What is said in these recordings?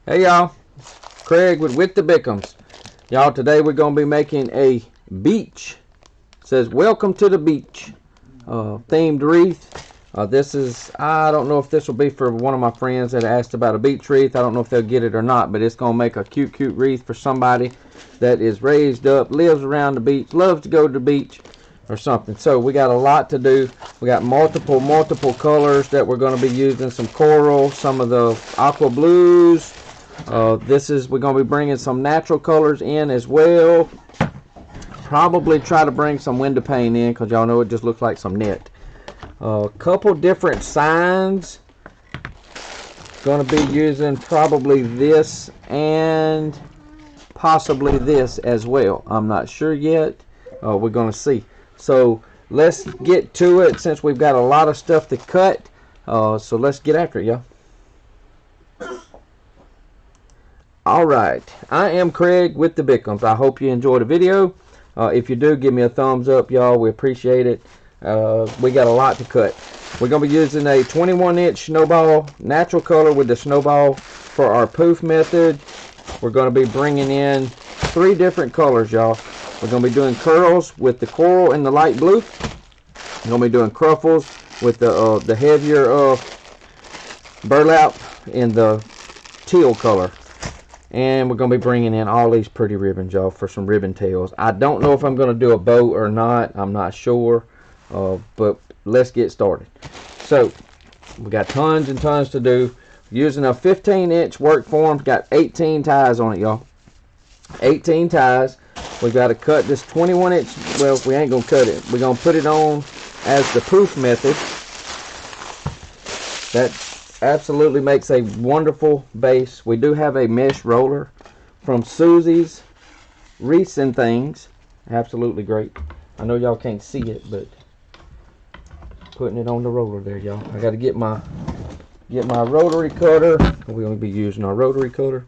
Hey y'all, Craig with the Bickums. Y'all, today we're going to be making a beach. It says welcome to the beach themed wreath. This is, I don't know if this will be for one of my friends that asked about a beach wreath. I don't know if they'll get it or not, but it's going to make a cute wreath for somebody that is raised up, lives around the beach, loves to go to the beach or something. So we got a lot to do. We got multiple colors that we're going to be using. Some coral, some of the aqua blues. We're going to be bringing some natural colors in as well. Probably try to bring some window pane in because y'all know it just looks like some net. A couple different signs. Going to be using probably this and possibly this as well. I'm not sure yet. We're going to see. So let's get to it since we've got a lot of stuff to cut. So let's get after it, y'all. Alright, I am Craig with the Bickums. I hope you enjoyed the video. If you do, give me a thumbs up, y'all. We appreciate it. We got a lot to cut. We're going to be using a 21-inch snowball, natural color with the snowball for our poof method. We're going to be bringing in 3 different colors, y'all. We're going to be doing curls with the coral and the light blue. We're going to be doing truffles with the heavier burlap in the teal color. And we're going to be bringing in all these pretty ribbons, y'all, for some ribbon tails. I don't know if I'm going to do a bow or not. I'm not sure. But let's get started. So, we got tons and tons to do. Using a 15-inch work form. Got 18 ties on it, y'all. 18 ties. We got to cut this 21-inch. Well, we ain't going to cut it. We're going to put it on as the poof method. That absolutely makes a wonderful base. We do have a mesh roller from Susie's Wreaths and Things. Absolutely great. I know y'all can't see it, but putting it on the roller there, y'all. I got to get my rotary cutter. We're going to be using our rotary cutter.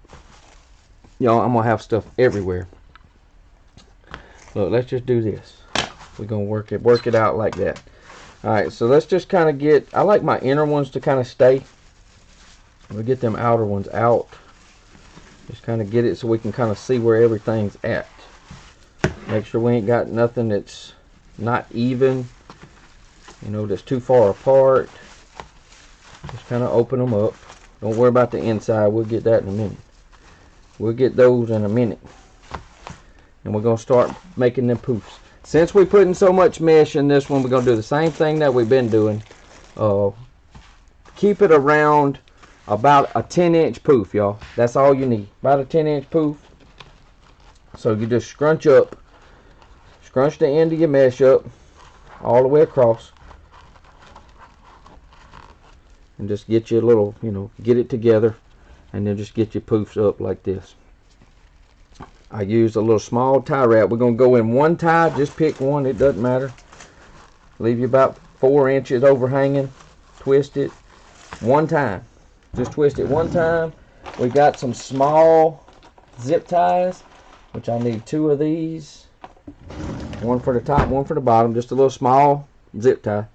Y'all, I'm going to have stuff everywhere. Look, let's just do this. We're going to work it out like that. Alright, so let's just kind of get, I like my inner ones to kind of stay. We'll get them outer ones out. Just kind of get it so we can kind of see where everything's at. Make sure we ain't got nothing that's not even, you know, that's too far apart. Just kind of open them up. Don't worry about the inside. We'll get that in a minute. We'll get those in a minute. And we're going to start making them poofs. Since we're putting so much mesh in this one, we're going to do the same thing that we've been doing. Keep it around about a 10-inch poof, y'all. That's all you need. About a 10-inch poof. So you just scrunch the end of your mesh up all the way across. And just get you a little, you know, get it together. And then just get your poofs up like this. I used a little small tie wrap. We're going to go in one tie. Just pick one. It doesn't matter. Leave you about 4 inches overhanging. Twist it one time. Just twist it one time. We got some small zip ties, which I need 2 of these. One for the top, one for the bottom. Just a little small zip tie.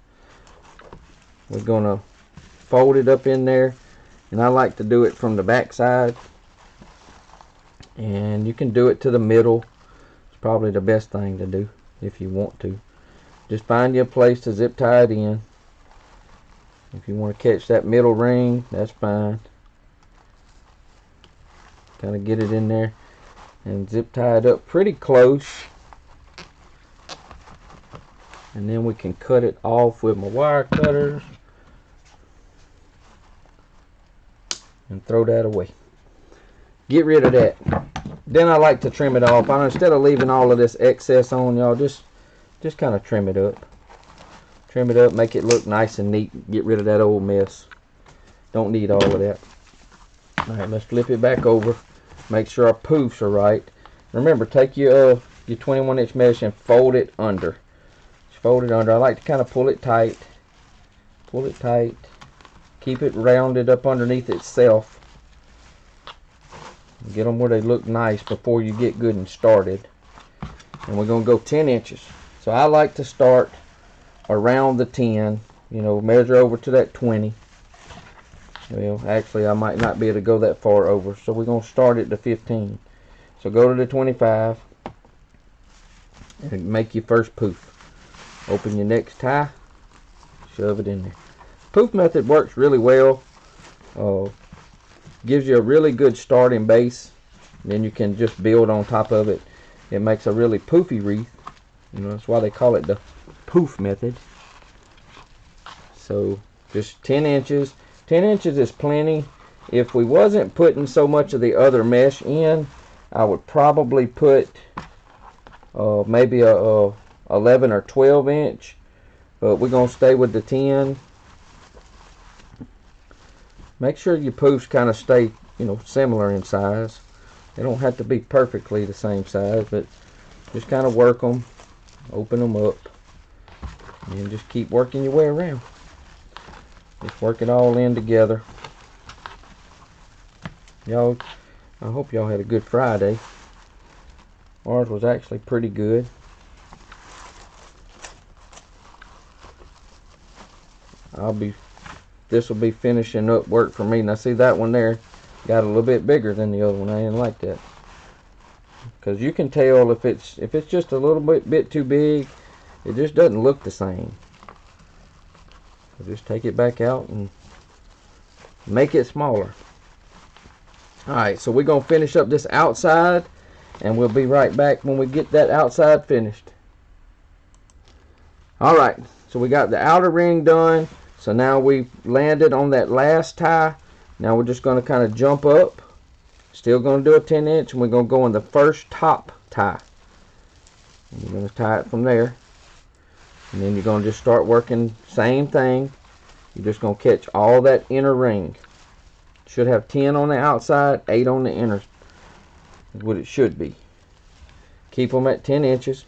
We're going to fold it up in there. And I like to do it from the back side. And you can do it to the middle. It's probably the best thing to do if you want to. Just find you a place to zip tie it in. If you want to catch that middle ring, that's fine. Kind of get it in there and zip tie it up pretty close. And then we can cut it off with my wire cutters. And throw that away. Get rid of that. Then I like to trim it off. Instead of leaving all of this excess on, y'all, just kind of trim it up. Trim it up, make it look nice and neat. Get rid of that old mess. Don't need all of that. Alright, let's flip it back over. Make sure our poofs are right. Remember, take your 21-inch mesh and fold it under. Just fold it under. I like to kind of pull it tight. Pull it tight. Keep it rounded up underneath itself. Get them where they look nice before you get good and started. And we're going to go 10 inches. So I like to start around the 10. You know, measure over to that 20. Well, actually, I might not be able to go that far over, so we're going to start at the 15. So go to the 25 and make your first poof. Open your next tie, shove it in there. Poof method works really well. Gives you a really good starting base. Then you can just build on top of it. It makes a really poofy wreath. You know, that's why they call it the poof method. So just 10 inches. 10 inches is plenty. If we wasn't putting so much of the other mesh in, I would probably put maybe a 11 or 12 inch. But we're going to stay with the 10. Make sure your poofs kind of stay, you know, similar in size. They don't have to be perfectly the same size, but just kind of work them, open them up, and just keep working your way around. Just work it all in together. Y'all, I hope y'all had a good Friday. Ours was actually pretty good. This will be finishing up work for me. Now see that one there got a little bit bigger than the other one. I didn't like that, because you can tell if it's just a little bit too big, it just doesn't look the same. So just take it back out and make it smaller. Alright, so we're going to finish up this outside, and we'll be right back when we get that outside finished. Alright, so we got the outer ring done. So now we've landed on that last tie. Now we're just going to kind of jump up. Still going to do a 10 inch, and we're going to go on the first top tie. And you're going to tie it from there. And then you're going to just start working same thing. You're just going to catch all that inner ring. Should have 10 on the outside, 8 on the inner. Is what it should be. Keep them at 10 inches.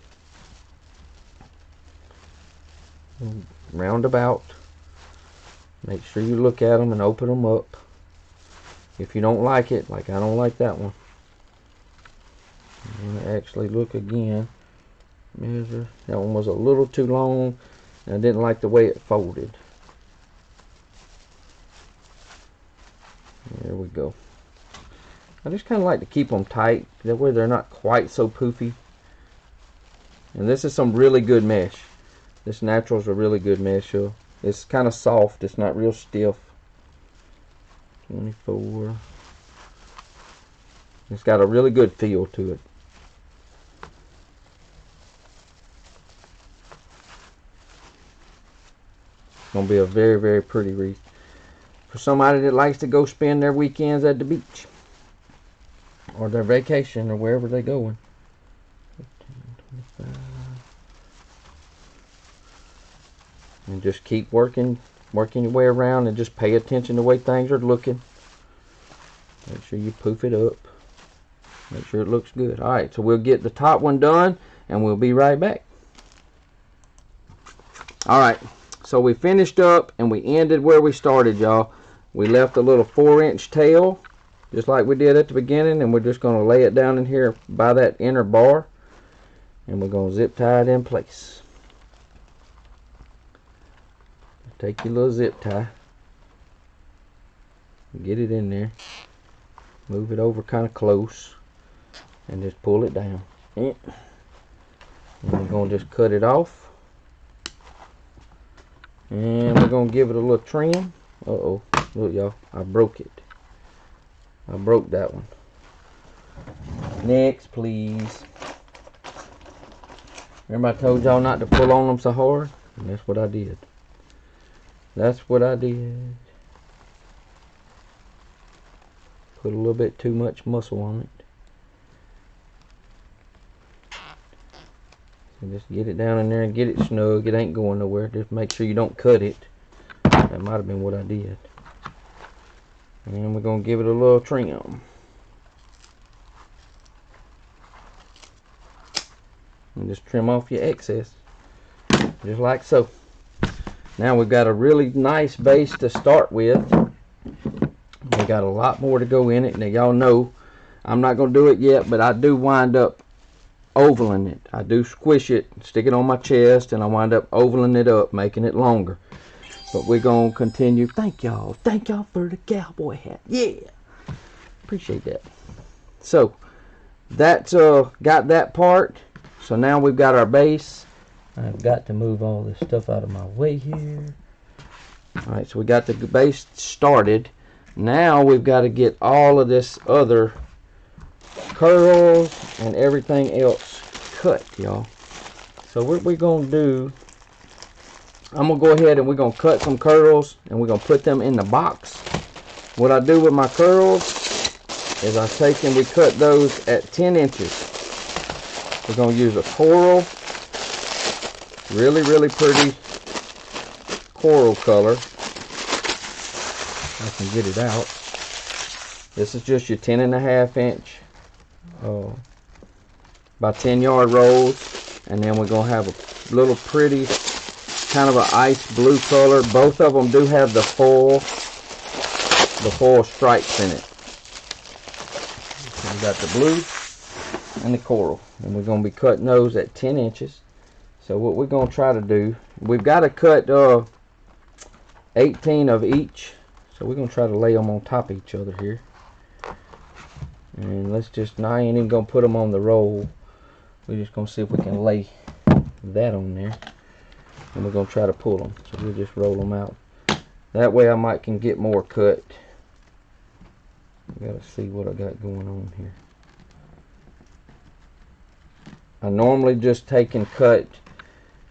Roundabout. Make sure you look at them and open them up. If you don't like it, like I don't like that one, I'm going to actually look again. Measure. That one was a little too long, and I didn't like the way it folded. There we go. I just kind of like to keep them tight. That way they're not quite so poofy. And this is some really good mesh. This natural's a really good mesh. It's kind of soft. It's not real stiff. 24. It's got a really good feel to it. It's going to be a very, very pretty wreath for somebody that likes to go spend their weekends at the beach, or their vacation, or wherever they're going. 15, 25. And just keep working your way around, and just pay attention to the way things are looking. Make sure you poof it up. Make sure it looks good. Alright, so we'll get the top one done, and we'll be right back. Alright, so we finished up, and we ended where we started, y'all. We left a little 4-inch tail, just like we did at the beginning, and we're just going to lay it down in here by that inner bar, and we're going to zip tie it in place. Take your little zip tie, get it in there, move it over kind of close, and just pull it down. And we're going to just cut it off, and we're going to give it a little trim. Uh-oh, look y'all, I broke it. I broke that one. Next, please. Remember I told y'all not to pull on them so hard? And that's what I did. That's what I did. Put a little bit too much muscle on it. So just get it down in there and get it snug. It ain't going nowhere. Just make sure you don't cut it. That might have been what I did. And then we're going to give it a little trim. And just trim off your excess. Just like so. Now we've got a really nice base to start with. We got a lot more to go in it. Now y'all know I'm not going to do it yet, but I do wind up ovaling it. I do squish it, stick it on my chest, and I wind up ovaling it up, making it longer. But we're going to continue. Thank y'all for the cowboy hat. Yeah, appreciate that. So that's got that part. So now we've got our base. I've got to move all this stuff out of my way here. Alright, so we got the base started. Now we've got to get all of this other curls and everything else cut, y'all. So what we're going to do, I'm going to go ahead and we're going to cut some curls and we're going to put them in the box. What I do with my curls is I take and we cut those at 10 inches. We're going to use a coral, really pretty coral color. I can get it out. This is just your 10.5 inch by 10-yard rolls, and then we're going to have a little pretty kind of an ice blue color. Both of them do have the foil stripes in it. So we got the blue and the coral, and we're going to be cutting those at 10 inches. So what we're going to try to do, we've got to cut 18 of each. So we're going to try to lay them on top of each other here. And let's just, now I ain't even going to put them on the roll. We're just going to see if we can lay that on there. And we're going to try to pull them. So we'll just roll them out. That way I might can get more cut. I got to see what I got going on here. I normally just take and cut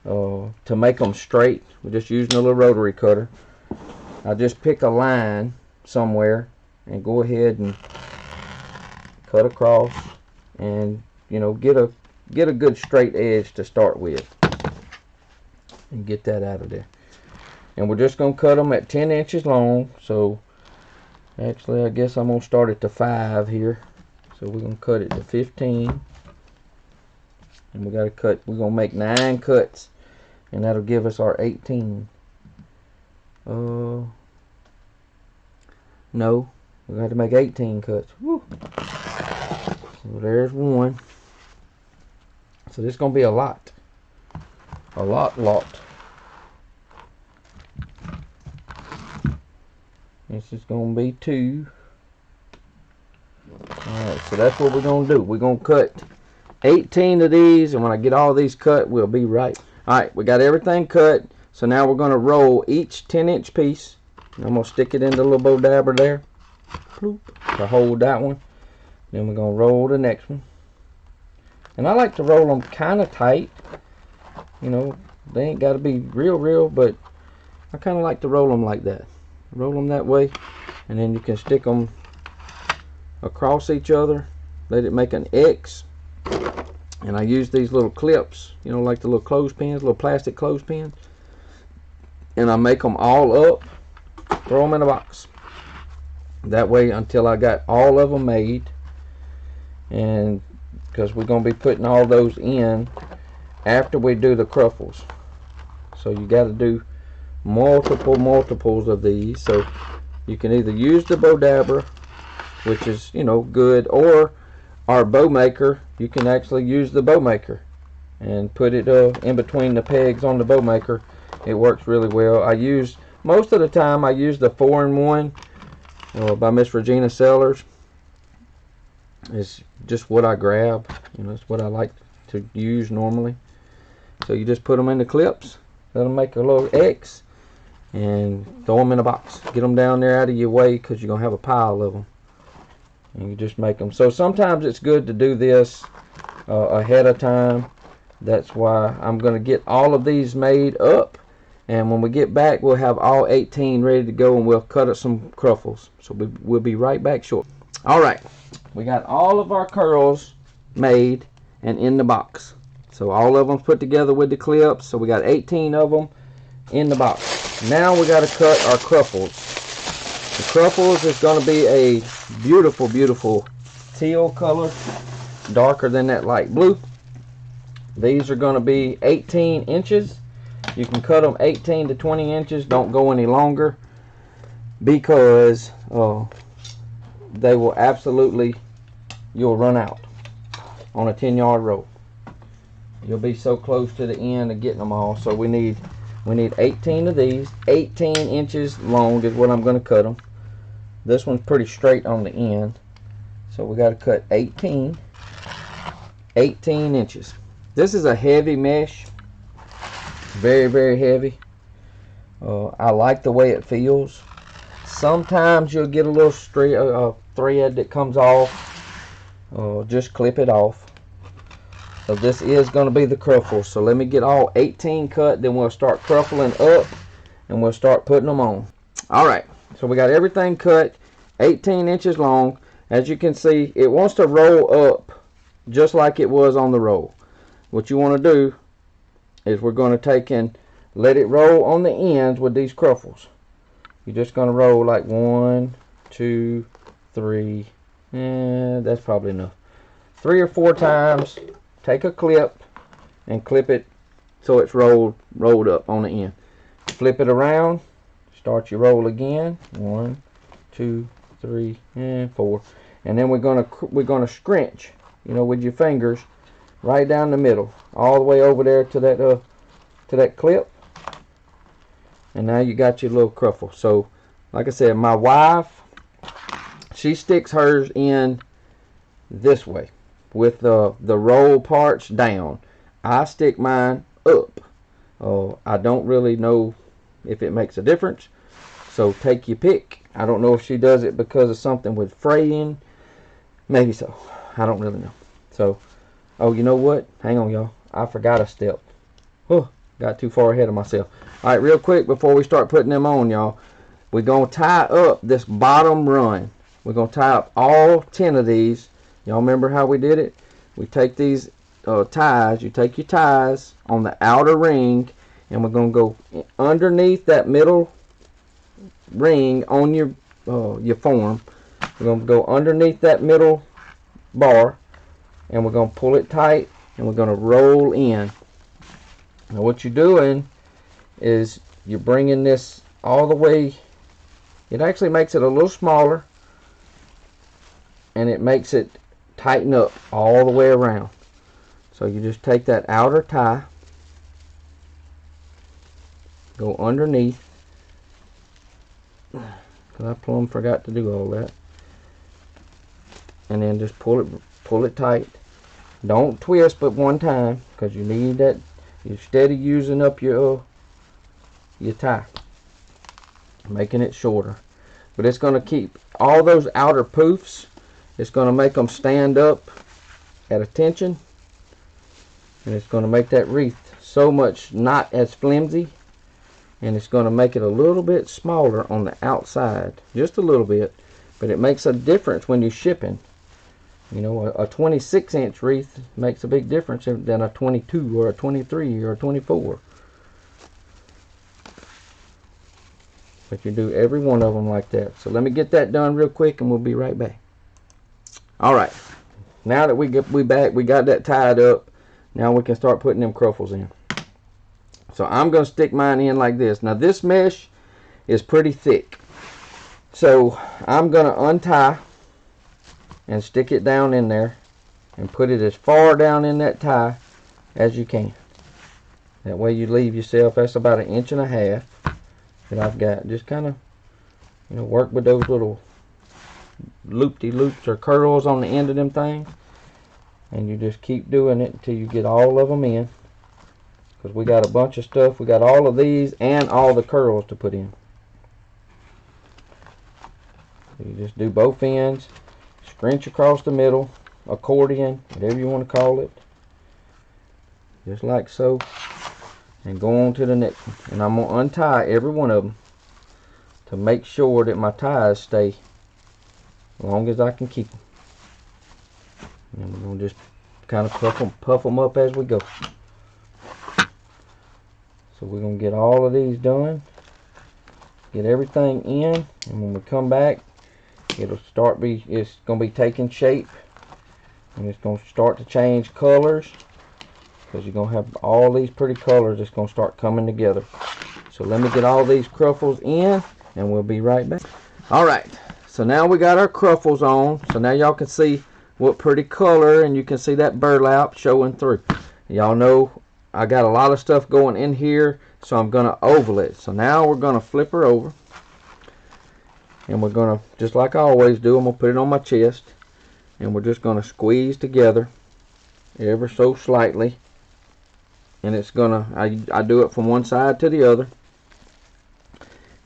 to make them straight. We're just using a little rotary cutter. I just pick a line somewhere and go ahead and cut across, and you know, get a good straight edge to start with, and get that out of there. And we're just gonna cut them at 10 inches long. So actually I guess I'm gonna start at the 5 here. So we're gonna cut it to 15, and we gotta cut, we're gonna make 9 cuts, and that'll give us our 18. No, we're going to make 18 cuts. Woo. So there's one. So this is going to be a lot. A lot. This is going to be 2. Alright, so that's what we're going to do. We're going to cut 18 of these, and when I get all these cut, we'll be right. Alright, we got everything cut. So now we're going to roll each 10-inch piece. I'm going to stick it in the little bow dabber there. Bloop, to hold that one. Then we're going to roll the next one. And I like to roll them kind of tight. You know, they ain't got to be real, but I kind of like to roll them like that. Roll them that way. And then you can stick them across each other. Let it make an X. And I use these little clips, you know, like the little clothespins, little plastic clothespins. And I make them all up, throw them in a box. That way until I got all of them made. And because we're going to be putting all those in after we do the truffles. So you got to do multiples of these. So you can either use the bow dabber, which is, you know, good, or our bow maker. You can actually use the bow maker and put it in between the pegs on the bow maker. It works really well. I use, most of the time I use the 4-in-1 by Miss Regina Sellers. It's just what I grab. You know, it's what I like to use normally. So you just put them in the clips, let them make a little X, and throw them in a box. Get them down there out of your way, because you're going to have a pile of them. And you just make them. So sometimes it's good to do this ahead of time. That's why I'm going to get all of these made up. And when we get back, we'll have all 18 ready to go, and we'll cut up some truffles. So we'll be right back short. Alright, we got all of our curls made and in the box. So all of them put together with the clips. So we got 18 of them in the box. Now we got to cut our truffles. The truffles is going to be a beautiful teal color, darker than that light blue. These are going to be 18 inches. You can cut them 18 to 20 inches. Don't go any longer, because they will absolutely, you'll run out on a 10-yard roll. You'll be so close to the end of getting them all. So we need We need 18 of these. 18 inches long is what I'm going to cut them. This one's pretty straight on the end, so we got to cut 18 inches. This is a heavy mesh, very, very heavy. I like the way it feels. Sometimes you'll get a little thread that comes off. Just clip it off. So this is going to be the cruffles. So let me get all 18 cut, then we'll start cruffling up and we'll start putting them on. Alright, so we got everything cut, 18 inches long. As you can see, it wants to roll up just like it was on the roll. What you want to do is we're going to take and let it roll on the ends with these cruffles. You're just going to roll like 1, 2, 3. That's probably enough. 3 or 4 times. Take a clip and clip it so it's rolled up on the end. Flip it around. Start your roll again. 1, 2, 3, and 4. And then we're gonna scrunch, you know, with your fingers right down the middle, all the way over there to that clip. And now you got your little cruffle. So, like I said, my wife, she sticks hers in this way with the roll parts down. I stick mine up. I don't really know if it makes a difference, so take your pick. I don't know if she does it because of something with fraying. Maybe so. I don't really know. So, oh, you know what? Hang on, y'all. I forgot a step. Oh, got too far ahead of myself. Alright, real quick before we start putting them on, y'all, we're going to tie up this bottom run. We're going to tie up all 10 of these. Y'all remember how we did it? We take these ties. You take your ties on the outer ring, and we're going to go underneath that middle ring on your form. We're going to go underneath that middle bar, and we're going to pull it tight, and we're going to roll in. Now what you're doing is you're bringing this all the way. It actually makes it a little smaller, and it makes it tighten up all the way around. So you just take that outer tie, go underneath, because I plumb forgot to do all that, and then just pull it tight. Don't twist but one time, because you need that. You're steady using up your tie, making it shorter. But it's going to keep all those outer poofs. It's going to make them stand up at attention, and it's going to make that wreath so much not as flimsy, and it's going to make it a little bit smaller on the outside, just a little bit, but it makes a difference when you're shipping. You know, a 26-inch wreath makes a big difference than a 22 or a 23 or a 24. But you do every one of them like that. So let me get that done real quick, and we'll be right back. All right, now that we got that tied up, now we can start putting them cruffles in. So I'm going to stick mine in like this. Now this mesh is pretty thick, so I'm going to untie and stick it down in there and put it as far down in that tie as you can. That way you leave yourself, that's about 1.5 inches that I've got. Just kind of, you know, work with those little loop-de-loops or curls on the end of them things, and you just keep doing it until you get all of them in, because we got a bunch of stuff. We got all of these and all the curls to put in. So you just do both ends, scrunch across the middle, accordion, whatever you want to call it, just like so, and go on to the next one. And I'm going to untie every one of them to make sure that my ties stay as long as I can keep them. And we're going to just kind of puff them up as we go. So we're going to get all of these done, get everything in, and when we come back, it's going to be taking shape, and it's going to start to change colors, because you're going to have all these pretty colors that's going to start coming together. So let me get all these cruffles in, and we'll be right back. Alright, so now we got our cruffles on. So now y'all can see what pretty color, and you can see that burlap showing through. Y'all know I got a lot of stuff going in here, so I'm going to oval it. So now we're going to flip her over, and we're going to, just like I always do, I'm going to put it on my chest, and we're just going to squeeze together ever so slightly, and it's going to, I do it from one side to the other,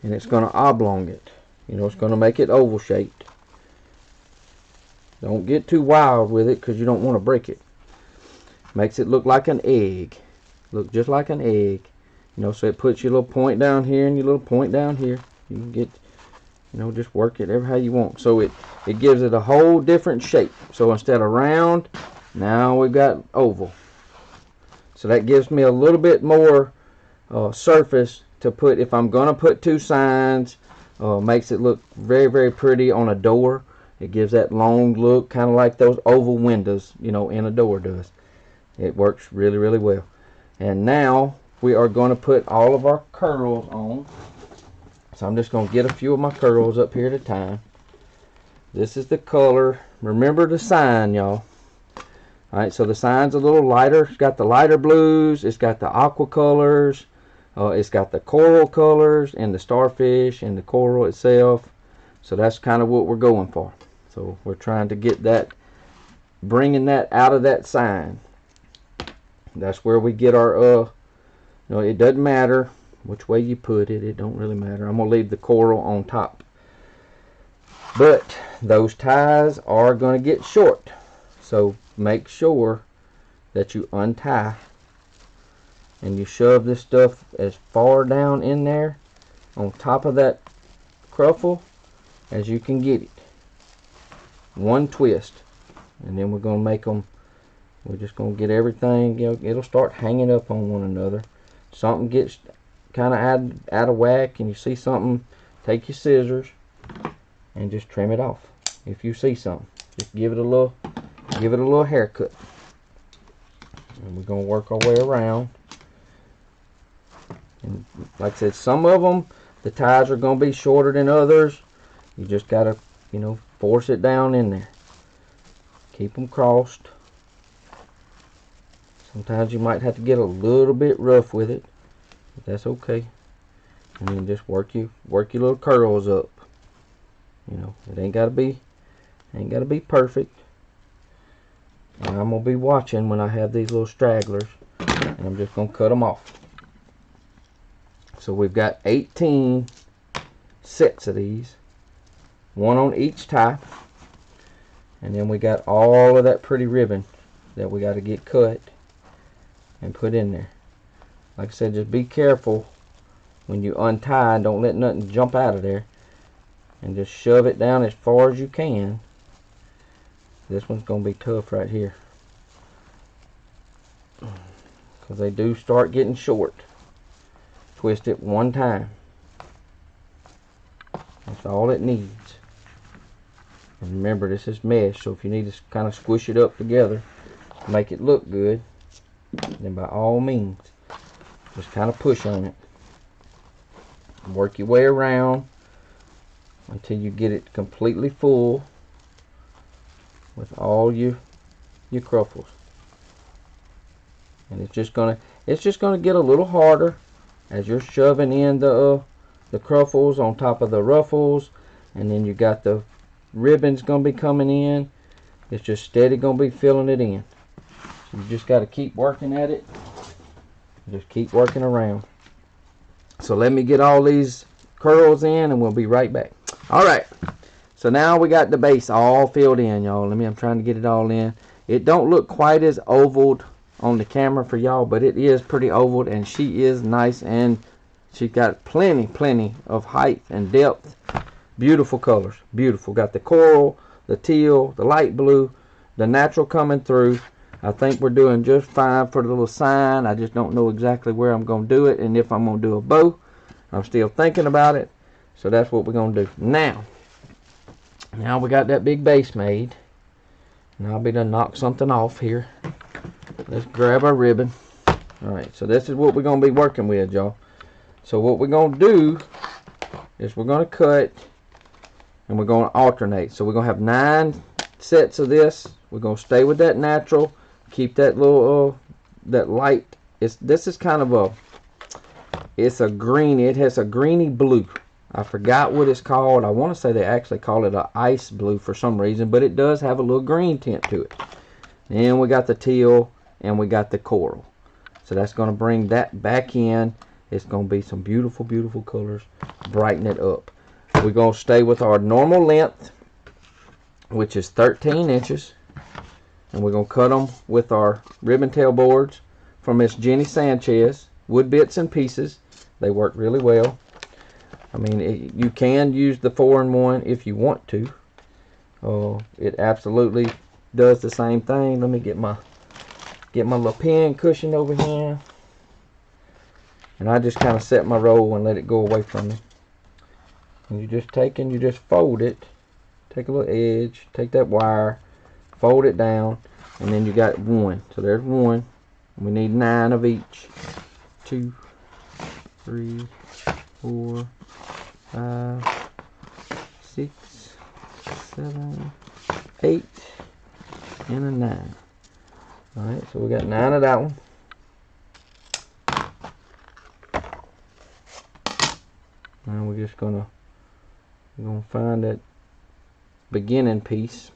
and it's going to oblong it. You know, it's going to make it oval shaped. Don't get too wild with it because you don't want to break it. Makes it look like an egg. Look just like an egg. You know, so it puts your little point down here and your little point down here. You can get, you know, just work it ever how you want. So it gives it a whole different shape. So instead of round, now we've got oval. So that gives me a little bit more surface to put, if I'm going to put two signs. Makes it look very, very pretty on a door. It gives that long look, kind of like those oval windows, you know, in a door does. It works really, really well. And now we are going to put all of our curls on. So I'm just going to get a few of my curls up here at a time. This is the color. Remember the sign, y'all. Alright, so the sign's a little lighter. It's got the lighter blues. It's got the aqua colors. It's got the coral colors and the starfish and the coral itself. So that's kind of what we're going for. So we're trying to get that, bringing that out of that sign. That's where we get our, you know, it doesn't matter which way you put it. It don't really matter. I'm going to leave the coral on top. But those ties are going to get short. So make sure that you untie and you shove this stuff as far down in there on top of that cruffle as you can get it. One twist, and then we're going to make them, we're just going to get everything, you know, it'll start hanging up on one another. Something gets kind of out of whack and you see something, take your scissors and just trim it off. If you see something, just give it a little haircut. And we're going to work our way around. And like I said, some of them, the ties are going to be shorter than others. You just got to, you know, force it down in there. Keep them crossed. Sometimes you might have to get a little bit rough with it, but that's okay. And then just work your little curls up. You know, it ain't gotta be perfect. And I'm gonna be watching when I have these little stragglers, and I'm just gonna cut them off. So we've got 18 sets of these, one on each tie, and then we got all of that pretty ribbon that we got to get cut and put in there. Like I said, just be careful when you untie. Don't let nothing jump out of there, and just shove it down as far as you can. This one's gonna be tough right here because they do start getting short. Twist it one time. That's all it needs. And remember, this is mesh, so if you need to kind of squish it up together to make it look good, then by all means, just kind of push on it. Work your way around until you get it completely full with all your cruffles. And it's just gonna get a little harder as you're shoving in the cruffles on top of the ruffles, and then you got the ribbons gonna be coming in. It's just steady gonna be filling it in. So you just got to keep working at it. Just keep working around. So let me get all these curls in and we'll be right back. Alright, so now we got the base all filled in, y'all. I'm trying to get it all in. It don't look quite as ovaled on the camera for y'all, but it is pretty ovaled, and she is nice, and she got plenty of height and depth. Beautiful colors, beautiful. Got the coral, the teal, the light blue, the natural coming through. I think we're doing just fine for the little sign. I just don't know exactly where I'm going to do it, and if I'm going to do a bow. I'm still thinking about it. So that's what we're going to do. Now we got that big base made. And I'll be done knock something off here. Let's grab our ribbon. Alright, so this is what we're going to be working with, y'all. So what we're going to do is we're going to cut and we're going to alternate. So we're going to have 9 sets of this. We're going to stay with that natural. Keep that little that light this is kind of a, it's a green, it has a greeny blue. I forgot what it's called. I want to say they actually call it a ice blue for some reason, but it does have a little green tint to it. And we got the teal and we got the coral. So that's going to bring that back in. It's going to be some beautiful, beautiful colors. Brighten it up. We're going to stay with our normal length, which is 13 inches. And we're going to cut them with our ribbon tail boards from Miss Jenny Sanchez. Wood bits and pieces. They work really well. I mean, you can use the 4-in-1 if you want to. It absolutely does the same thing. Let me get my little pen cushion over here. And I just kind of set my roll and let it go away from me. And you just take and you just fold it. Take a little edge, take that wire, fold it down, and then you got 1. So there's 1. We need 9 of each. 2, 3, 4, 5, 6, 7, 8, and a 9. Alright, so we got 9 of that one. Now we're just gonna find that beginning piece.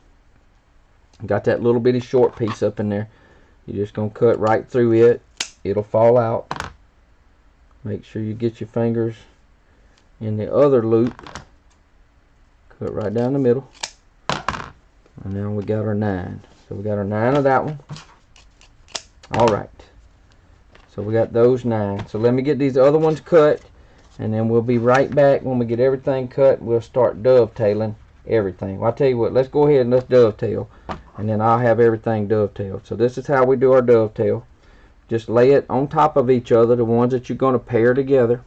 Got that little bitty short piece up in there. You're just gonna cut right through it. It'll fall out. Make sure you get your fingers in the other loop. Cut right down the middle. And now we got our 9. So we got our 9 of that one. Alright. So we got those 9. So let me get these other ones cut. And then we'll be right back. When we get everything cut, we'll start dovetailing everything. Well, I'll tell you what, let's go ahead and let's dovetail. And then I'll have everything dovetailed. So this is how we do our dovetail. Just lay it on top of each other, the ones that you're going to pair together.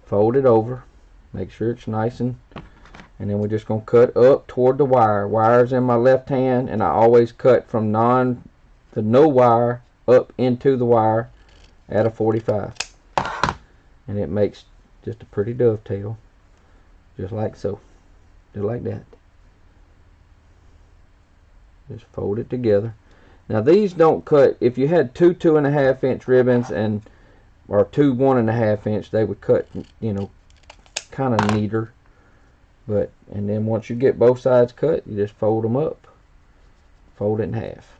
Fold it over. Make sure it's nice and then we're just going to cut up toward the wire. Wire's in my left hand, and I always cut from the no wire up into the wire at a 45. And it makes just a pretty dovetail. Just like so. Just like that. Just fold it together. Now these don't cut. If you had 2 2.5 inch ribbons or 2 1.5 inch, they would cut, you know, kind of neater. And then once you get both sides cut, you just fold them up. Fold it in half.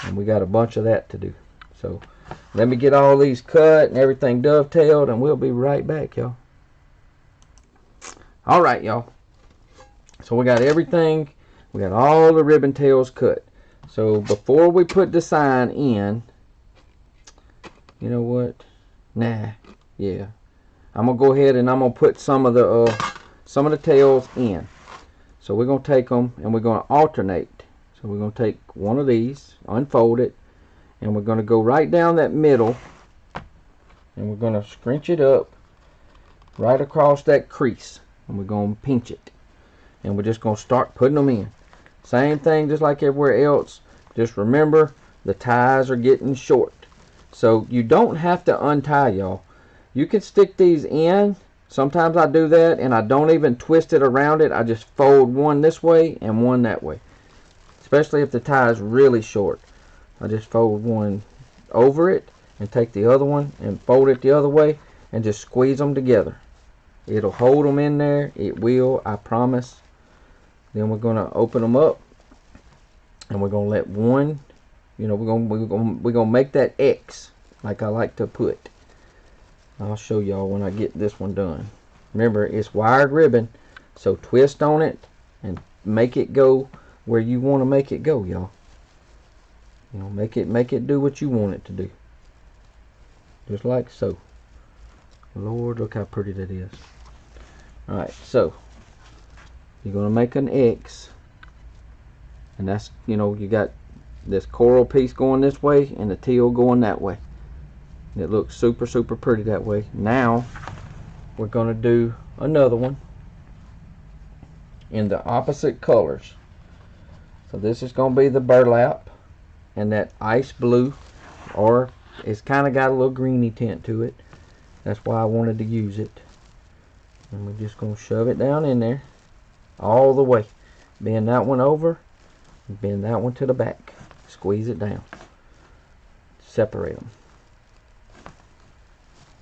And we got a bunch of that to do. So let me get all these cut and everything dovetailed, and we'll be right back, y'all. Alright, y'all. So we got everything. We got all the ribbon tails cut. So before we put the sign in, you know what? Nah. Yeah. I'm going to go ahead and I'm going to put some of the tails in. So we're going to take them and we're going to alternate. So we're going to take one of these, unfold it, and we're going to go right down that middle, and we're going to scrunch it up right across that crease, and we're going to pinch it, and we're just going to start putting them in. Same thing just like everywhere else. Just remember, the ties are getting short, so you don't have to untie, y'all. You can stick these in. Sometimes I do that and I don't even twist it around it. I just fold one this way and one that way, especially if the tie is really short. I just fold one over it and take the other one and fold it the other way and just squeeze them together. It'll hold them in there. It will, I promise. Then we're going to open them up, and we're going to let one, you know, we're going to make that X like I like to put. I'll show y'all when I get this one done. Remember, it's wired ribbon, so twist on it and make it go where you want to make it go, y'all. You know, make it do what you want it to do. Just like so. Lord, look how pretty that is. Alright, so you're going to make an X, and that's, you know, you got this coral piece going this way and the teal going that way. It looks super, super pretty that way. Now we're going to do another one in the opposite colors. So this is going to be the burlap and that ice blue, or it's kind of got a little greeny tint to it. That's why I wanted to use it. And we're just going to shove it down in there all the way. Bend that one over and bend that one to the back. Squeeze it down. separate them.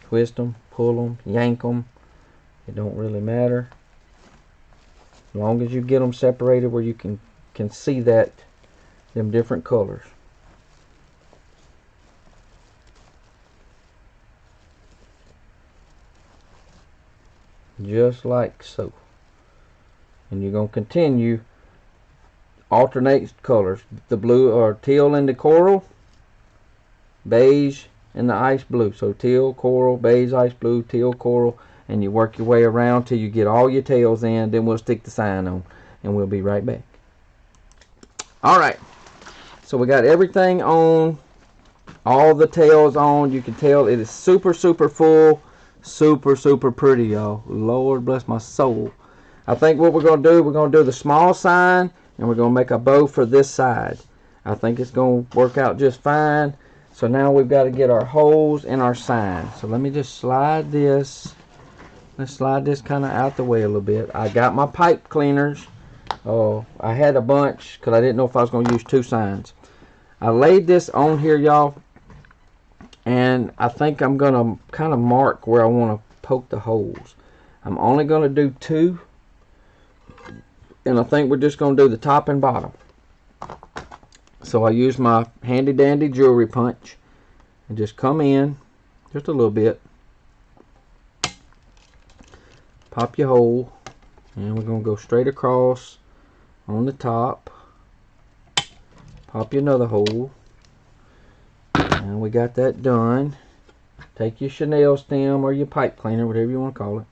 Twist them, pull them, yank them. It don't really matter. As long as you get them separated where you can see that them different colors. Just like so. And you're going to continue alternate colors. The blue or teal and the coral, beige and the ice blue. So teal, coral, beige, ice blue, teal, coral, and you work your way around till you get all your tails in. Then we'll stick the sign on and we'll be right back. Alright, so we got everything on, all the tails on. You can tell it is super full, super pretty, y'all. Lord bless my soul. I think what we're going to do, we're going to do the small sign and we're going to make a bow for this side. I think it's going to work out just fine. So now we've got to get our holes and our sign. So let me just slide this. Let's slide this kind of out the way a little bit. I got my pipe cleaners. Oh, I had a bunch because I didn't know if I was going to use two signs. I laid this on here, y'all, and I think I'm going to kind of mark where I want to poke the holes. I'm only going to do two, and I think we're just going to do the top and bottom. So I use my handy dandy jewelry punch and just come in just a little bit. Pop your hole, and we're going to go straight across on the top. Pop you another hole, and we got that done. Take your chenille stem or your pipe cleaner, whatever you want to call it.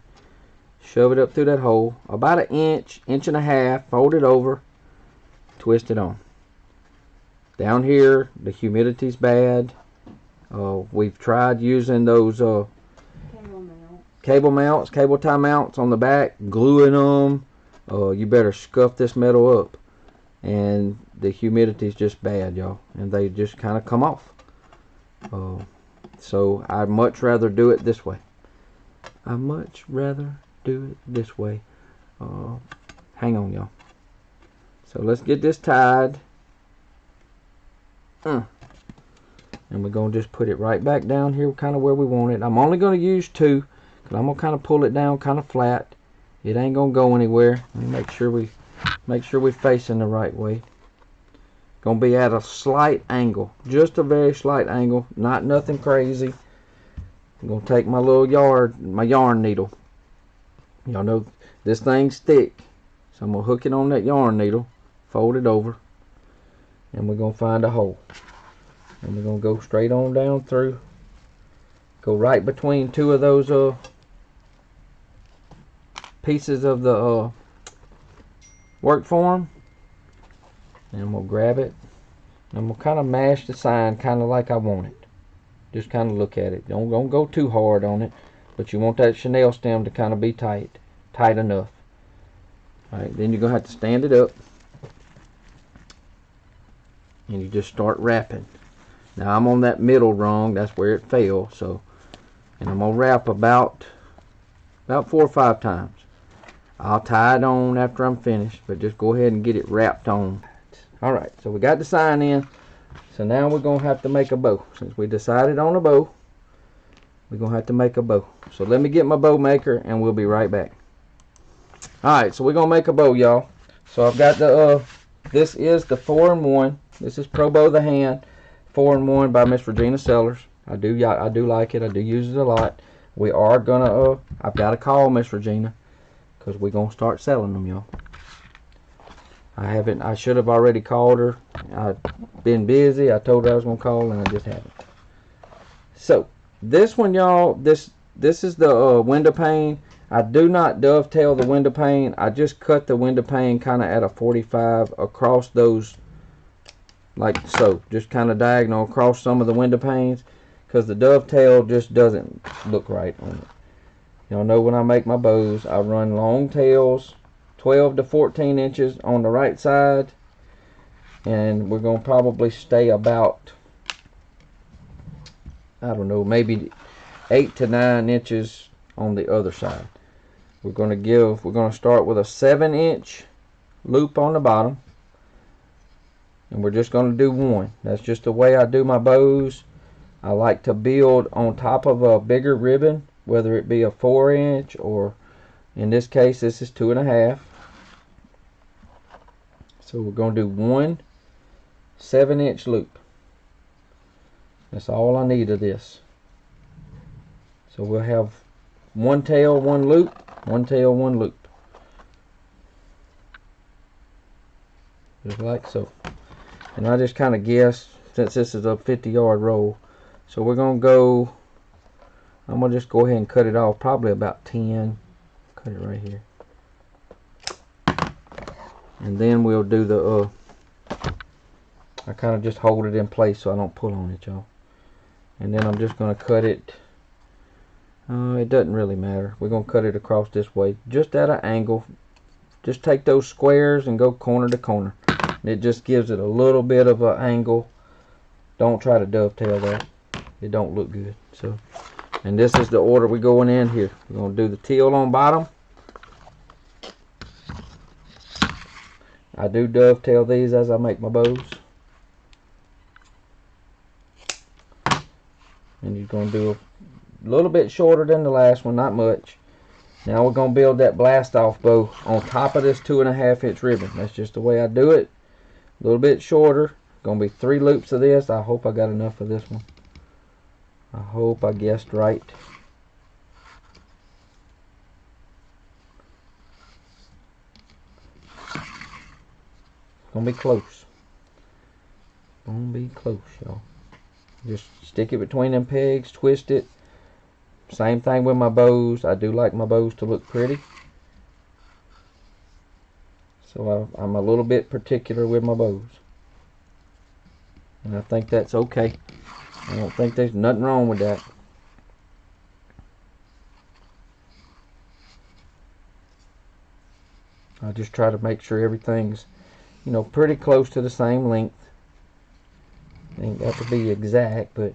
Shove it up through that hole about an inch, inch and a half. Fold it over, twist it on. Down here the humidity's bad. We've tried using those cable tie mounts on the back, gluing them. You better scuff this metal up, and the humidity's just bad, y'all, and they just kind of come off. So I'd much rather do it this way. I much rather do it this way. Hang on, y'all. So let's get this tied. And we're going to just put it right back down here kind of where we want it. I'm only going to use two because I'm going to kind of pull it down kind of flat. It ain't going to go anywhere. Let me make sure we're facing the right way. Going to be at a slight angle, just a very slight angle, not nothing crazy. I'm going to take my little yarn needle. Y'all know this thing's thick, so I'm going to hook it on that yarn needle, fold it over, and we're going to find a hole. And we're going to go straight on down through, go right between two of those pieces of the work form, and we'll grab it, and we'll kind of mash the sign kind of like I want it. Just kind of look at it. Don't go too hard on it, but you want that chenille stem to kind of be tight enough. Alright, then you're going to have to stand it up, and you just start wrapping. Now I'm on that middle rung, that's where it fell, so, and I'm going to wrap about 4 or 5 times. I'll tie it on after I'm finished, but just go ahead and get it wrapped on. Alright, so we got the sign in, so now we're going to have to make a bow. Since we decided on a bow, we're going to have to make a bow. So let me get my bow maker and we'll be right back. Alright, so we're going to make a bow, y'all. So I've got the, this is the 4-in-1. This is Pro Bow the Hand 4-in-1 by Miss Regina Sellers. I do like it. I do use it a lot. We are gonna I've got to call Miss Regina because we're gonna start selling them, y'all. I should have already called her. I've been busy. I told her I was gonna call and I just haven't. So this one, y'all, this is the window pane. I do not dovetail the window pane. I just cut the window pane kind of at a 45 across those, like so, just kind of diagonal across some of the window panes, because the dovetail just doesn't look right on it. Y'all know when I make my bows, I run long tails, 12 to 14 inches on the right side, and we're going to probably stay about, I don't know, maybe 8 to 9 inches on the other side. We're going to start with a 7-inch loop on the bottom, and we're just going to do one. That's just the way I do my bows. I like to build on top of a bigger ribbon, whether it be a 4-inch or in this case this is 2.5. So we're going to do one 7-inch loop. That's all I need of this. So we'll have one tail, one loop, one tail, one loop. Just like so. And I just kind of guessed, since this is a 50-yard roll. So we're going to go, I'm going to just go ahead and cut it off, probably about 10. Cut it right here. And then we'll do the, I kind of just hold it in place so I don't pull on it, y'all. And then I'm just going to cut it, it doesn't really matter. We're going to cut it across this way, just at an angle. Just take those squares and go corner to corner. And it just gives it a little bit of an angle. Don't try to dovetail that. It don't look good. So, and this is the order we're going in here. We're going to do the teal on bottom. I do dovetail these as I make my bows. And you're going to do a little bit shorter than the last one, not much. Now we're going to build that blast off bow on top of this 2.5-inch ribbon. That's just the way I do it. A little bit shorter. Going to be 3 loops of this. I hope I got enough of this one. I hope I guessed right. Gonna be close. Gonna be close, y'all. Just stick it between them pegs, twist it. Same thing with my bows. I do like my bows to look pretty. So I'm a little bit particular with my bows. And I think that's okay. I don't think there's nothing wrong with that. I just try to make sure everything's, you know, pretty close to the same length. Ain't got to be exact, but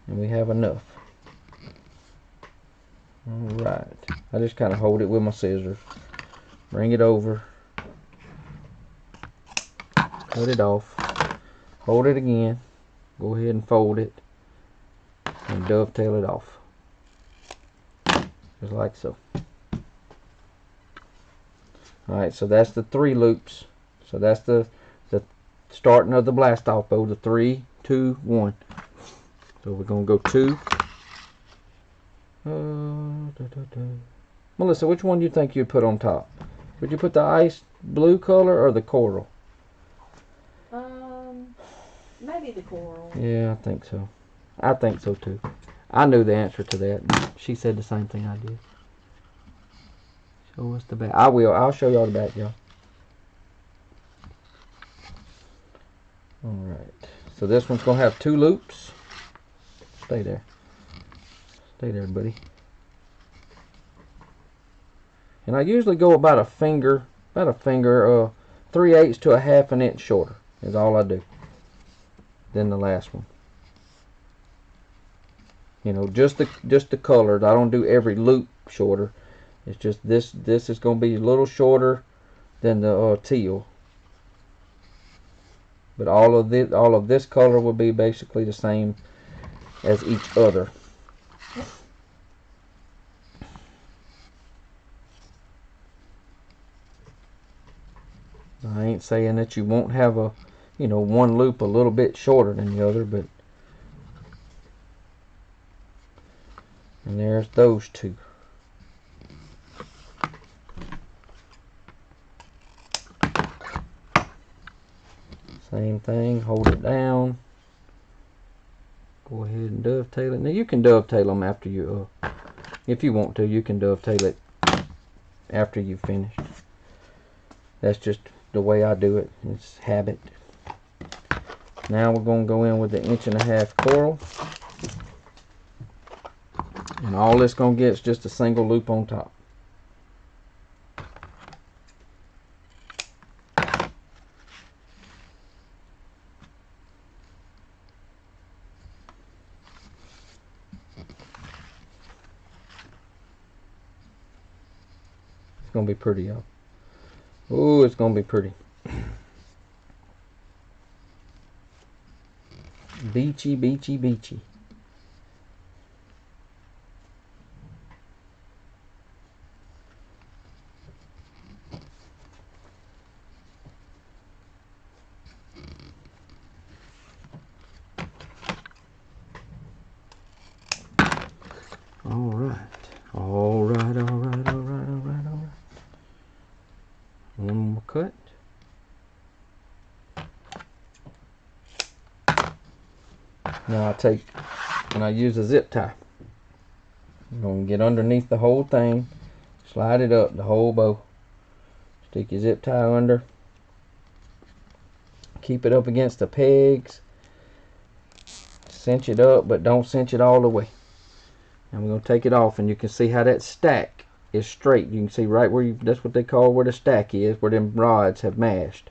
and we have enough. Alright. I just kind of hold it with my scissors. Bring it over. Cut it off. Hold it again. Go ahead and fold it. And dovetail it off. Just like so. Alright, so that's the 3 loops. So that's the starting of the blast off bow. The 3, 2, 1. So we're going to go 2. Melissa, which one do you think you'd put on top? Would you put the ice blue color or the coral? Maybe the coral. Yeah, I think so. I think so too. I knew the answer to that. She said the same thing I did. Show us the back. I will. I'll show y'all the back, y'all. Alright. So this one's going to have 2 loops. Stay there. Stay there, buddy. And I usually go about a finger, 3/8 to a 1/2 inch shorter is all I do than the last one. You know, just the colors. I don't do every loop shorter. It's just this is going to be a little shorter than the teal. But all of this color will be basically the same as each other. I ain't saying that you won't have a, you know, one loop a little bit shorter than the other, but and there's those 2. Same thing, hold it down. Go ahead and dovetail it. Now you can dovetail them after you, if you want to, you can dovetail it after you finish. That's just the way I do it. It's habit. Now we're going to go in with the 1.5-inch coral. And all it's going to get is just a single loop on top. It's going to be pretty, y'all. Ooh, it's going to be pretty. Beachy, beachy, beachy. Alright. Alright, alright, alright, alright, alright. One more cut. Now I take and I use a zip tie. I'm going to get underneath the whole thing, slide it up, the whole bow. Stick your zip tie under. Keep it up against the pegs. Cinch it up, but don't cinch it all the way. And we're going to take it off, and you can see how that stack is straight. You can see right where that's what they call where the stack is, where them rods have mashed.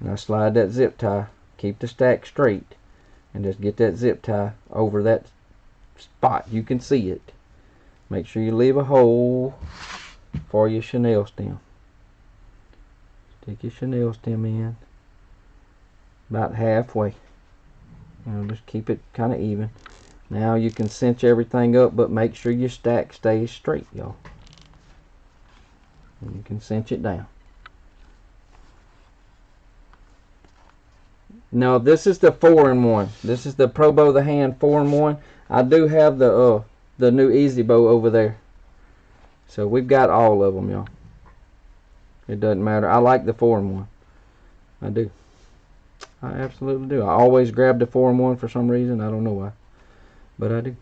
And I slide that zip tie, keep the stack straight, and just get that zip tie over that spot. You can see it. Make sure you leave a hole for your chenille stem. Stick your chenille stem in about halfway. Just keep it kind of even. Now you can cinch everything up, but make sure your stack stays straight, y'all. And you can cinch it down. Now this is the 4-in-1. This is the Pro Bow the Hand 4-in-1. I do have the new Easy Bow over there. So we've got all of them, y'all. It doesn't matter. I like the 4-in-1. I do. I absolutely do. I always grab the 4-in-1 for some reason. I don't know why. But I do.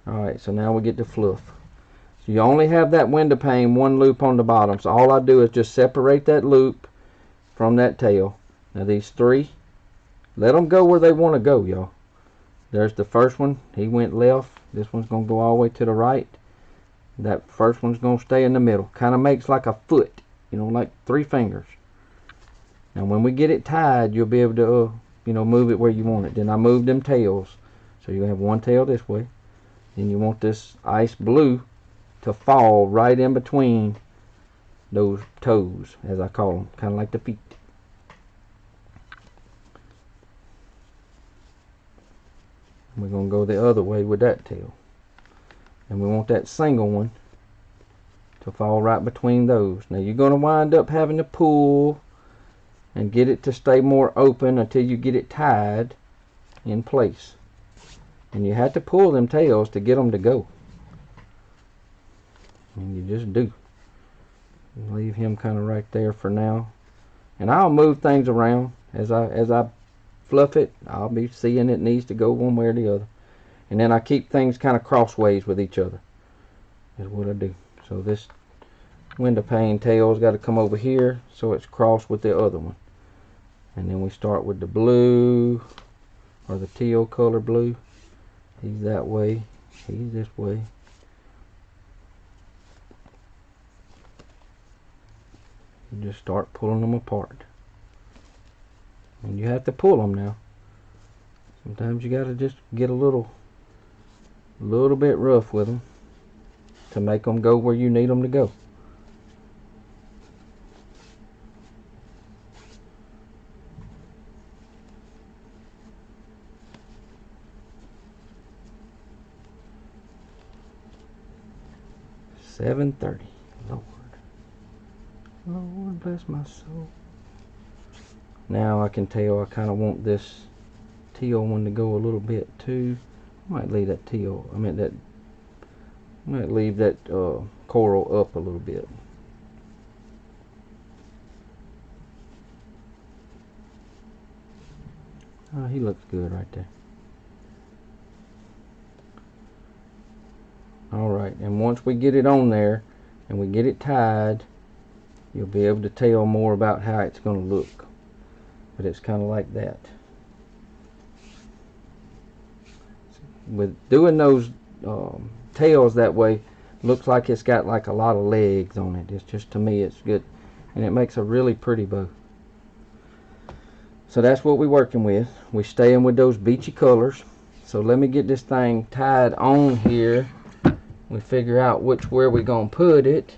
Alright, so now we get the fluff. So you only have that window pane, one loop on the bottom. So all I do is just separate that loop from that tail. Now these three, let them go where they want to go, y'all. There's the first one. He went left. This one's going to go all the way to the right. That first one's going to stay in the middle. Kind of makes like a foot. You know, like 3 fingers. Now when we get it tied, you'll be able to, move it where you want it. Then I move them tails. So you have one tail this way. Then you want this ice blue to fall right in between those toes, as I call them. Kind of like the feet. We're going to go the other way with that tail. And we want that single one to fall right between those. Now you're going to wind up having to pull and get it to stay more open until you get it tied in place. And you have to pull them tails to get them to go. And you just do. Leave him kind of right there for now. And I'll move things around as I fluff it. I'll be seeing it needs to go one way or the other. And then I keep things kind of crossways with each other. Is what I do. So this window pane tail's got to come over here so it's crossed with the other one. And then we start with the blue, or the teal color blue. He's that way. He's this way. You just start pulling them apart. And you have to pull them now. Sometimes you got to just get a little bit rough with them to make them go where you need them to go. $7.30. Lord bless my soul. Now I can tell I kind of want this teal one to go a little bit too. I might leave that teal. I might leave that coral up a little bit. Oh, he looks good right there. Alright, and once we get it on there and we get it tied, you'll be able to tell more about how it's going to look. But it's kind of like that. With doing those tails that way, looks like it's got like a lot of legs on it. It's just, to me, it's good. And it makes a really pretty bow. So that's what we're working with. We're staying with those beachy colors. So let me get this thing tied on here. We figure out where we're going to put it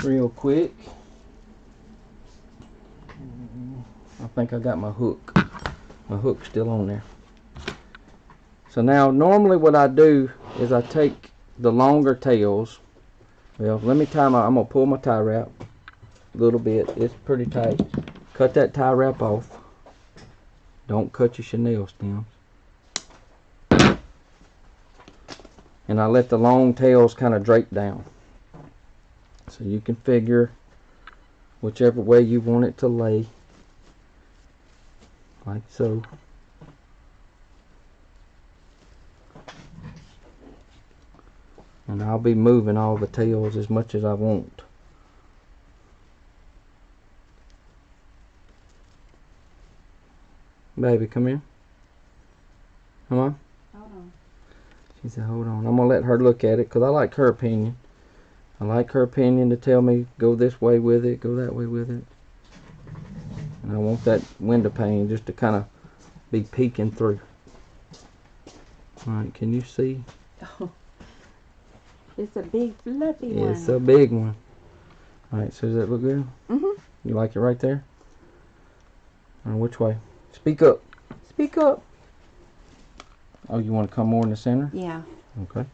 real quick. I think I got my hook. My hook's still on there. So now normally what I do is I take the longer tails. Well, let me I'm gonna pull my tie wrap a little bit. It's pretty tight. Cut that tie wrap off. Don't cut your chenille stems. And I let the long tails kind of drape down. So you can figure whichever way you want it to lay. Like so. And I'll be moving all the tails as much as I want. Baby, come here. Come on. Hold on. She said, hold on. I'm going to let her look at it because I like her opinion. I like her opinion to tell me, go this way with it, go that way with it. And I want that window pane just to kind of be peeking through. Alright, can you see? Oh. It's a big fluffy one. It's a big one. Alright, so does that look good? Mm-hmm. You like it right there? Which way? Speak up. Speak up. Oh, you want to come more in the center? Yeah. Okay.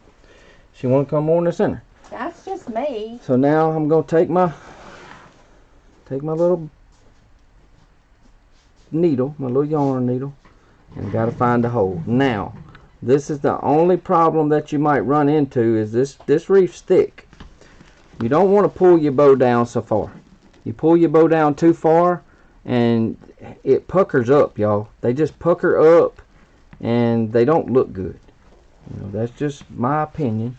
She want to come more in the center. That's just me. So now I'm going to take my little needle, my little yarn needle, and got to find a hole. Now, this is the only problem that you might run into is this wreath's thick. You don't want to pull your bow down so far. You pull your bow down too far and it puckers up, y'all. They just pucker up and they don't look good. You know, that's just my opinion.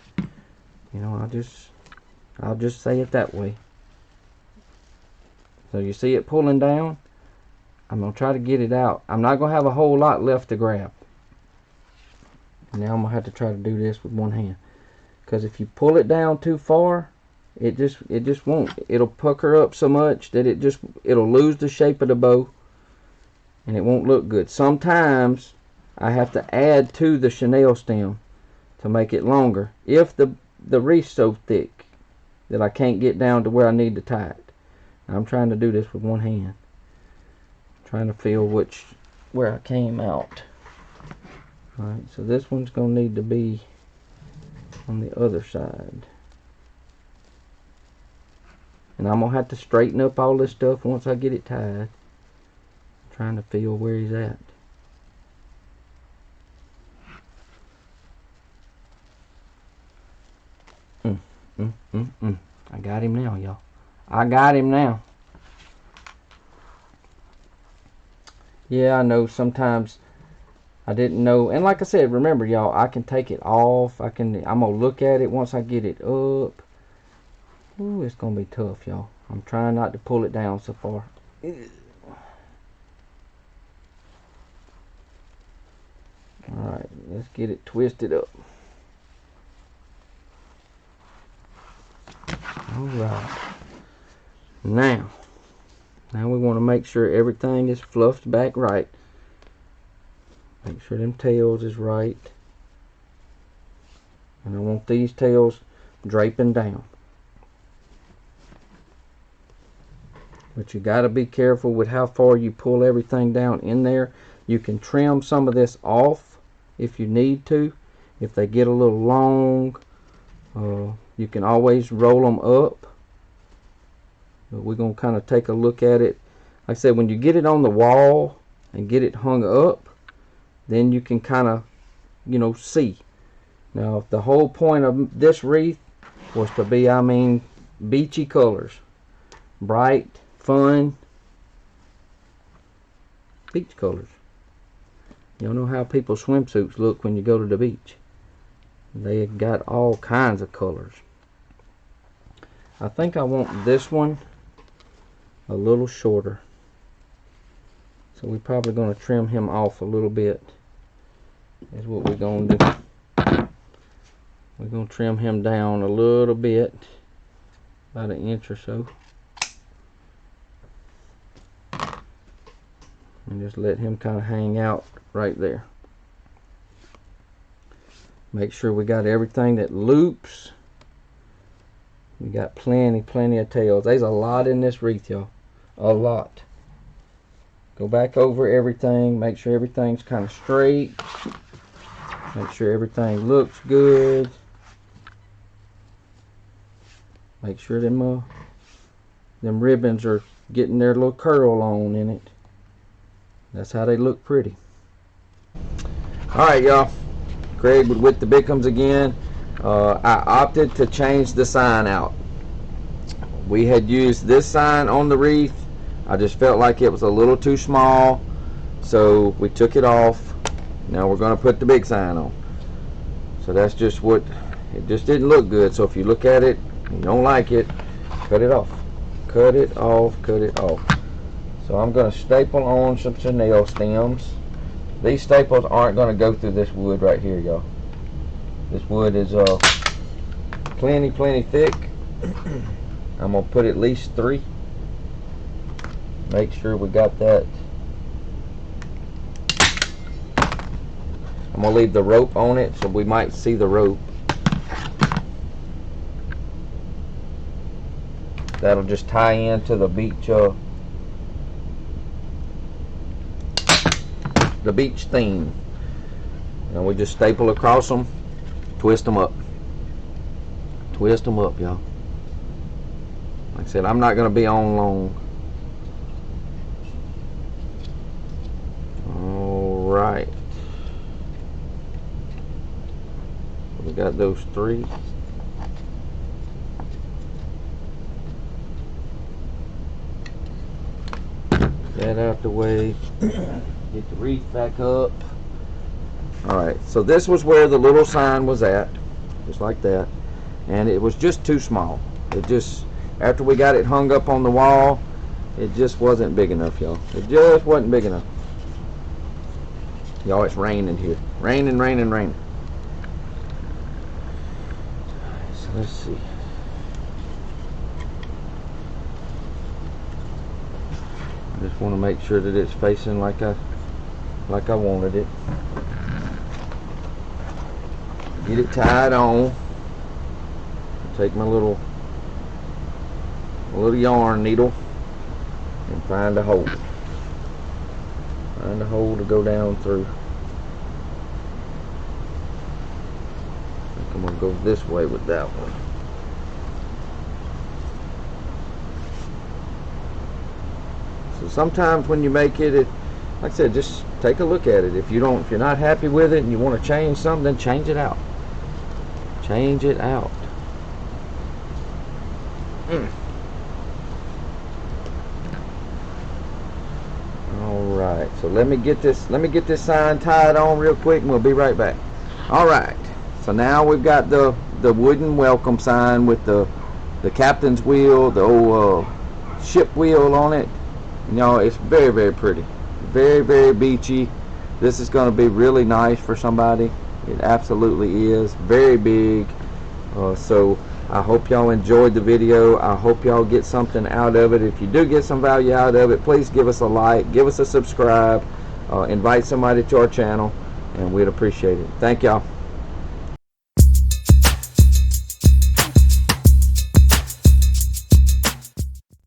You know, I'll just say it that way. So you see it pulling down? I'm going to try to get it out. I'm not going to have a whole lot left to grab. Now I'm going to have to try to do this with one hand. Because if you pull it down too far, it just won't. It'll pucker up so much that it'll lose the shape of the bow. And it won't look good. Sometimes I have to add to the chenille stem to make it longer. If the wreath's so thick that I can't get down to where I need to tie it. I'm trying to do this with one hand. Trying to feel where I came out. Alright, so this one's going to need to be on the other side. And I'm going to have to straighten up all this stuff once I get it tied. Trying to feel where he's at. I got him now, y'all. I got him now. Yeah, I know sometimes I didn't know. And like I said, remember, y'all, I can take it off. I'm going to look at it once I get it up. Ooh, it's going to be tough, y'all. I'm trying not to pull it down so far. Alright, let's get it twisted up. Alright. Now we want to make sure everything is fluffed back right. Make sure them tails is right. And I want these tails draping down. But you got to be careful with how far you pull everything down in there. You can trim some of this off if you need to. If they get a little long, you can always roll them up. But we're going to kind of take a look at it. Like I said, when you get it on the wall and get it hung up, then you can kind of, you know, see. Now, if the whole point of this wreath was to be, I mean, beachy colors. Bright, fun, beach colors. You know how people's swimsuits look when you go to the beach. They got all kinds of colors. I think I want this one a little shorter. So we're probably going to trim him off a little bit. Is what we're going to do. We're going to trim him down a little bit. About an inch or so. And just let him kind of hang out right there. Make sure we got everything that loops. We got plenty of tails. There's a lot in this wreath, y'all. A lot. Go back over everything, make sure everything's kind of straight. Make sure everything looks good. Make sure them ribbons are getting their little curl on in it. That's how they look pretty. Alright, y'all. Craig with the Bickums again. I opted to change the sign out. We had used this sign on the wreath. I just felt like it was a little too small, so we took it off. Now we're going to put the big sign on. So that's just what, it just didn't look good. So if you look at it and you don't like it, cut it off. Cut it off, cut it off. So I'm going to staple on some nail stems. These staples aren't going to go through this wood right here, y'all. This wood is plenty thick. I'm going to put at least 3. Make sure we got that. I'm going to leave the rope on it so we might see the rope. That'll just tie into the beach theme. And we just staple across them, twist them up. Twist them up, y'all. Like I said, I'm not going to be on long. Alright. We got those 3. That out the way. Get the wreath back up. Alright, so this was where the little sign was at. Just like that. And it was just too small. It just, after we got it hung up on the wall, it just wasn't big enough, y'all. It just wasn't big enough. Y'all, it's raining here. Raining. So let's see. I just want to make sure that it's facing like I wanted it. Get it tied on. Take my little yarn needle and find a hole. Find a hole to go down through. I think I'm gonna go this way with that one. So sometimes when you make it, like I said, just take a look at it. If you're not happy with it and you want to change something, then change it out. Change it out. Alright, so let me get this sign tied on real quick and we'll be right back. Alright, so now we've got the wooden welcome sign with the captain's wheel, the old ship wheel on it. You know, it's very pretty. Very beachy. This is going to be really nice for somebody. It absolutely is. Very big. So I hope y'all enjoyed the video. I hope y'all get something out of it. If you do get some value out of it, please give us a like, give us a subscribe, invite somebody to our channel, and we'd appreciate it. Thank y'all.